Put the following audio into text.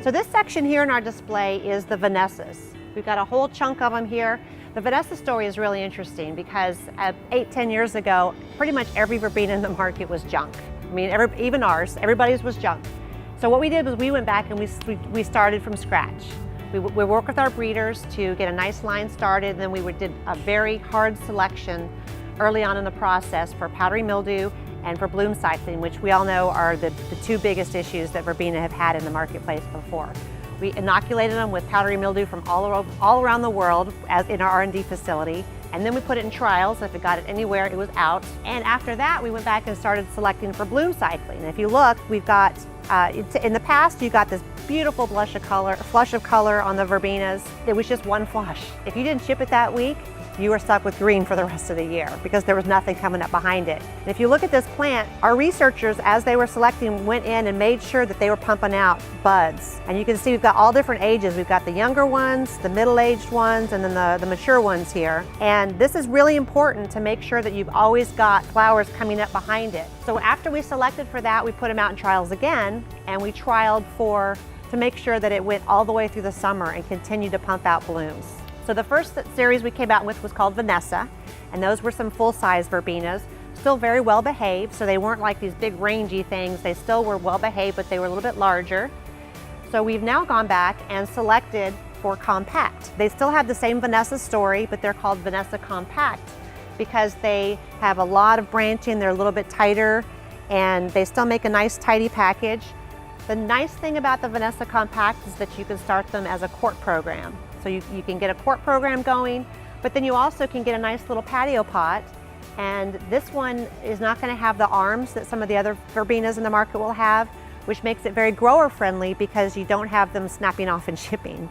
So this section here in our display is the Vanessas. We've got a whole chunk of them here. The Vanessa story is really interesting because 8-10 years ago, pretty much every verbena in the market was junk. I mean, even ours, everybody's was junk. So what we did was we went back and we started from scratch. We worked with our breeders to get a nice line started, and then we did a very hard selection early on in the process for powdery mildew and for bloom cycling, which we all know are the two biggest issues that verbena have had in the marketplace before. We inoculated them with powdery mildew from all around the world as in our R&D facility, and then we put it in trials. If it got it anywhere, it was out. And after that, we went back and started selecting for bloom cycling. And if you look, we've got, in the past, you got this beautiful flush of color on the verbenas. It was just one flush. If you didn't ship it that week, you were stuck with green for the rest of the year because there was nothing coming up behind it. And if you look at this plant, our researchers, as they were selecting, went in and made sure that they were pumping out buds. And you can see we've got all different ages. We've got the younger ones, the middle-aged ones, and then the mature ones here. And this is really important to make sure that you've always got flowers coming up behind it. So after we selected for that, we put them out in trials again, and we trialed to make sure that it went all the way through the summer and continued to pump out blooms. So the first series we came out with was called Vanessa, and those were some full-size verbenas, still very well behaved, so they weren't like these big rangy things. They still were well behaved, but they were a little bit larger. So we've now gone back and selected for Compact. They still have the same Vanessa story, but they're called Vanessa Compact because they have a lot of branching, they're a little bit tighter, and they still make a nice tidy package. The nice thing about the Vanessa Compact is that you can start them as a quart program. So you can get a quart program going, but then you also can get a nice little patio pot. And this one is not going to have the arms that some of the other verbenas in the market will have, which makes it very grower friendly because you don't have them snapping off and shipping.